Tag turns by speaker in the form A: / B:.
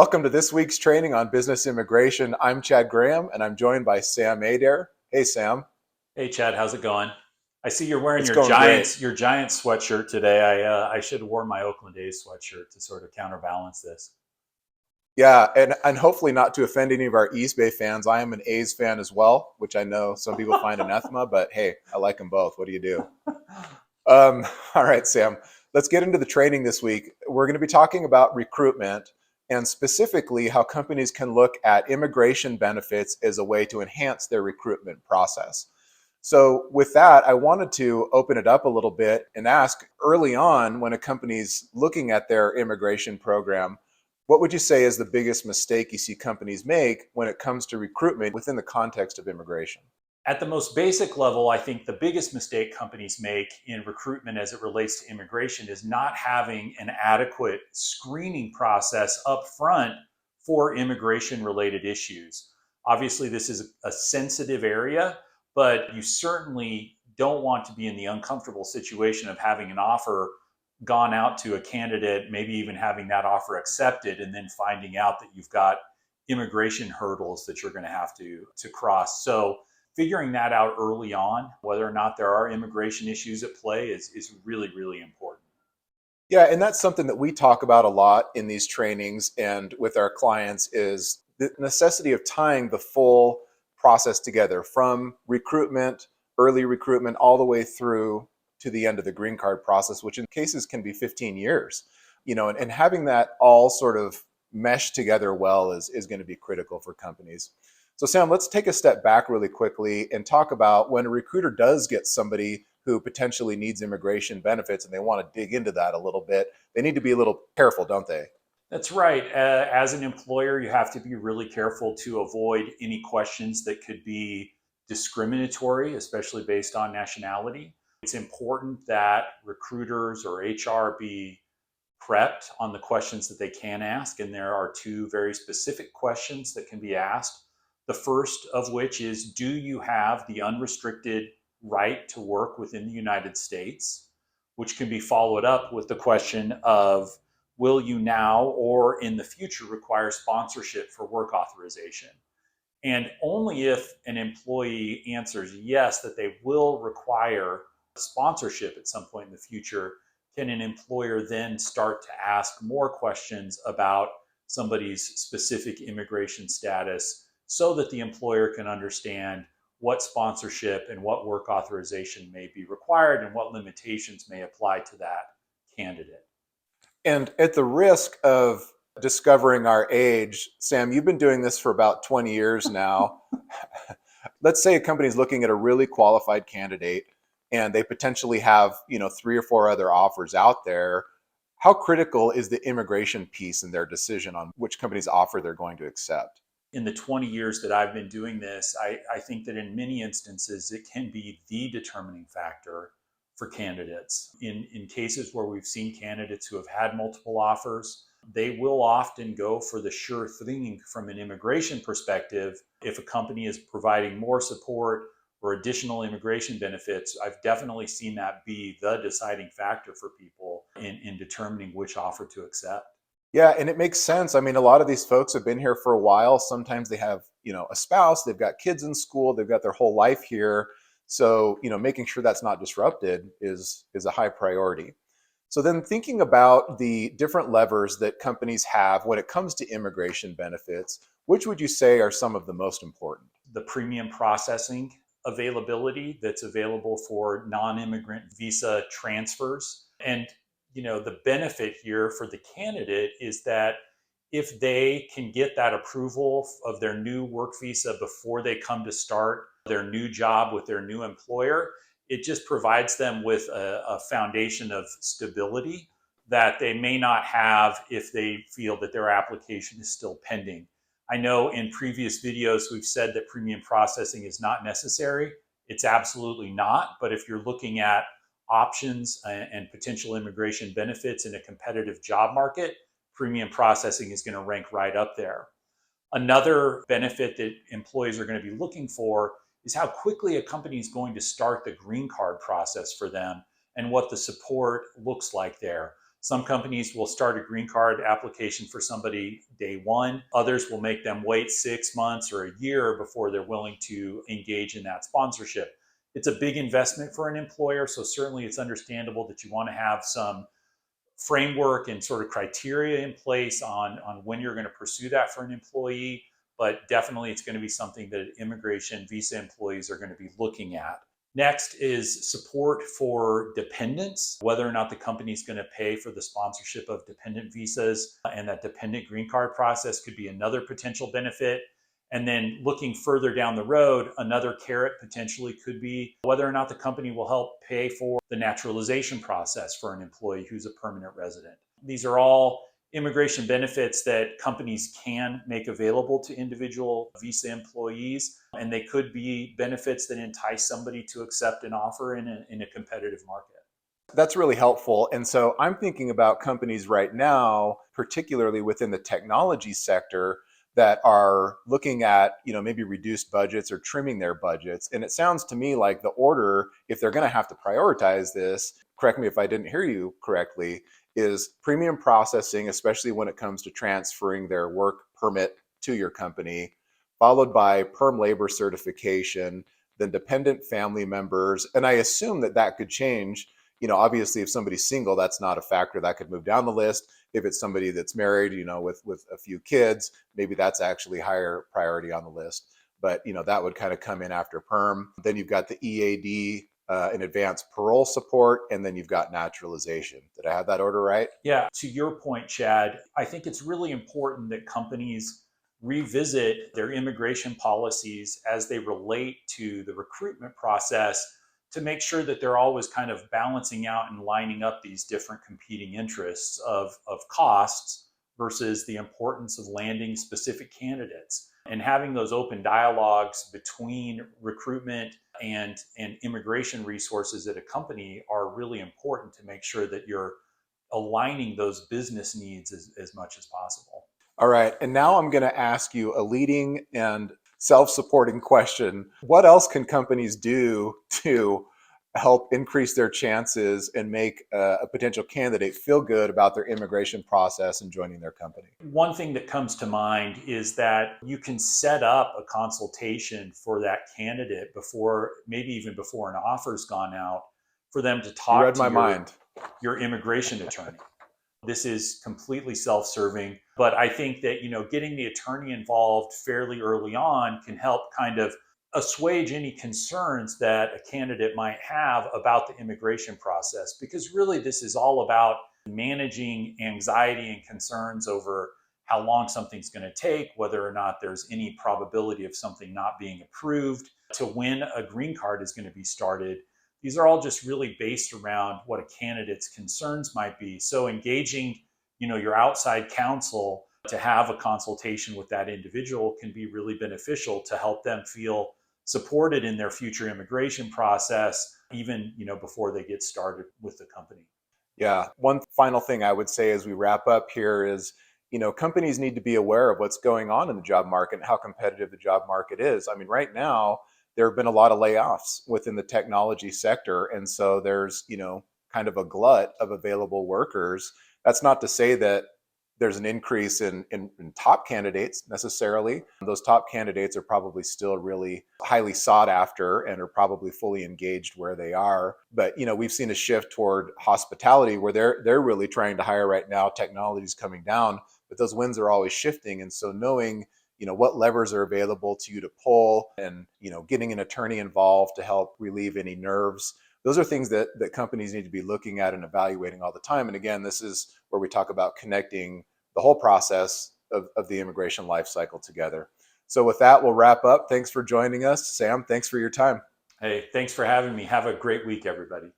A: Welcome to this week's training on business immigration. I'm Chad Graham, and I'm joined by Sam Adair. Hey, Sam.
B: Hey Chad, how's it going? I see you're wearing
A: It's going great.
B: Your Giants sweatshirt today. I should have worn my Oakland A's sweatshirt to sort of counterbalance this.
A: Yeah, and hopefully not to offend any of our East Bay fans. I am an A's fan as well, which I know some people find anathema, but hey, I like them both. What do you do? Um, all right, Sam, let's get into the training this week. We're going to be talking about recruitment and specifically how companies can look at immigration benefits as a way to enhance their recruitment process. So, with that, I wanted to open it up a little bit and ask early on when a company's looking at their immigration program, what would you say is the biggest mistake you see companies make when it comes to recruitment within the context of immigration?
B: At the most basic level, I think the biggest mistake companies make in recruitment as it relates to immigration is not having an adequate screening process up front for immigration related issues. Obviously, this is a sensitive area, but you certainly don't want to be in the uncomfortable situation of having an offer gone out to a candidate, maybe even having that offer accepted, and then finding out that you've got immigration hurdles that you're going to have to cross. So figuring that out early on, whether or not there are immigration issues at play, is really, really important.
A: Yeah, and that's something that we talk about a lot in these trainings and with our clients is the necessity of tying the full process together from recruitment, early recruitment, all the way through to the end of the green card process, which in cases can be 15 years. And having that all sort of mesh together well is going to be critical for companies. So Sam, let's take a step back really quickly and talk about when a recruiter does get somebody who potentially needs immigration benefits and they want to dig into that a little bit, they need to be a little careful, don't they?
B: That's right. As an employer, you have to be really careful to avoid any questions that could be discriminatory, especially based on nationality. It's important that recruiters or HR be prepped on the questions that they can ask. And there are two very specific questions that can be asked. The first of which is, do you have the unrestricted right to work within the United States? Which can be followed up with the question of, will you now or in the future require sponsorship for work authorization? And only if an employee answers yes, that they will require sponsorship at some point in the future, can an employer then start to ask more questions about somebody's specific immigration status so that the employer can understand what sponsorship and what work authorization may be required and what limitations may apply to that candidate.
A: And at the risk of discovering our age, Sam, you've been doing this for about 20 years now. Let's say a company is looking at a really qualified candidate and they potentially have, three or four other offers out there. How critical is the immigration piece in their decision on which company's offer they're going to accept?
B: In the 20 years that I've been doing this, I think that in many instances it can be the determining factor for candidates. In cases where we've seen candidates who have had multiple offers, they will often go for the sure thing from an immigration perspective. If a company is providing more support or additional immigration benefits, I've definitely seen that be the deciding factor for people in determining which offer to accept.
A: Yeah, and it makes sense. I mean, a lot of these folks have been here for a while. Sometimes they have, a spouse, they've got kids in school, they've got their whole life here. So, making sure that's not disrupted is a high priority. So then thinking about the different levers that companies have when it comes to immigration benefits, which would you say are some of the most important?
B: The premium processing availability that's available for non-immigrant visa transfers. And the benefit here for the candidate is that if they can get that approval of their new work visa before they come to start their new job with their new employer, it just provides them with a foundation of stability that they may not have if they feel that their application is still pending. I know in previous videos we've said that premium processing is not necessary. It's absolutely not. But if you're looking at options and potential immigration benefits in a competitive job market, premium processing is going to rank right up there. Another benefit that employees are going to be looking for is how quickly a company is going to start the green card process for them and what the support looks like there. Some companies will start a green card application for somebody day one. Others will make them wait 6 months or a year before they're willing to engage in that sponsorship. It's a big investment for an employer, so certainly it's understandable that you want to have some framework and sort of criteria in place on when you're going to pursue that for an employee. But definitely it's going to be something that immigration visa employees are going to be looking at. Next is support for dependents, whether or not the company is going to pay for the sponsorship of dependent visas, and that dependent green card process could be another potential benefit. And then looking further down the road, another carrot potentially could be whether or not the company will help pay for the naturalization process for an employee who's a permanent resident. These are all immigration benefits that companies can make available to individual visa employees, and they could be benefits that entice somebody to accept an offer in a competitive market.
A: That's really helpful. And so I'm thinking about companies right now, particularly within the technology sector, that are looking at, maybe reduced budgets or trimming their budgets. And it sounds to me like the order, if they're going to have to prioritize this, correct me if I didn't hear you correctly, is premium processing, especially when it comes to transferring their work permit to your company, followed by perm labor certification, then dependent family members. And I assume that that could change. Obviously, if somebody's single, that's not a factor. That could move down the list. If it's somebody that's married, with a few kids, maybe that's actually higher priority on the list. But, that would kind of come in after perm. Then you've got the EAD, and advanced parole support, and then you've got naturalization. Did I have that order right?
B: Yeah, to your point, Chad, I think it's really important that companies revisit their immigration policies as they relate to the recruitment process to make sure that they're always kind of balancing out and lining up these different competing interests of costs versus the importance of landing specific candidates. And having those open dialogues between recruitment and immigration resources at a company are really important to make sure that you're aligning those business needs as much as possible.
A: All right. And now I'm going to ask you a leading and self-supporting question. What else can companies do to help increase their chances and make a potential candidate feel good about their immigration process and joining their company?
B: One thing that comes to mind is that you can set up a consultation for that candidate before, maybe even before an offer's gone out, for them to talk
A: You read
B: to
A: my mind.
B: your immigration attorney. This is completely self-serving, but I think that, getting the attorney involved fairly early on can help kind of assuage any concerns that a candidate might have about the immigration process, because really this is all about managing anxiety and concerns over how long something's going to take, whether or not there's any probability of something not being approved, to when a green card is going to be started. These are all just really based around what a candidate's concerns might be. So engaging, your outside counsel to have a consultation with that individual can be really beneficial to help them feel supported in their future immigration process, even, before they get started with the company.
A: Yeah. One final thing I would say as we wrap up here is, companies need to be aware of what's going on in the job market and how competitive the job market is. I mean, right now, there have been a lot of layoffs within the technology sector. And so there's, kind of a glut of available workers. That's not to say that there's an increase in top candidates necessarily. Those top candidates are probably still really highly sought after and are probably fully engaged where they are. But we've seen a shift toward hospitality where they're really trying to hire right now. Technology is coming down, but those winds are always shifting. And so knowing what levers are available to you to pull, and getting an attorney involved to help relieve any nerves, those are things that companies need to be looking at and evaluating all the time. And again, this is where we talk about connecting the whole process of the immigration life cycle together. So with that, we'll wrap up. Thanks for joining us. Sam, thanks for your time.
B: Hey, thanks for having me. Have a great week, everybody.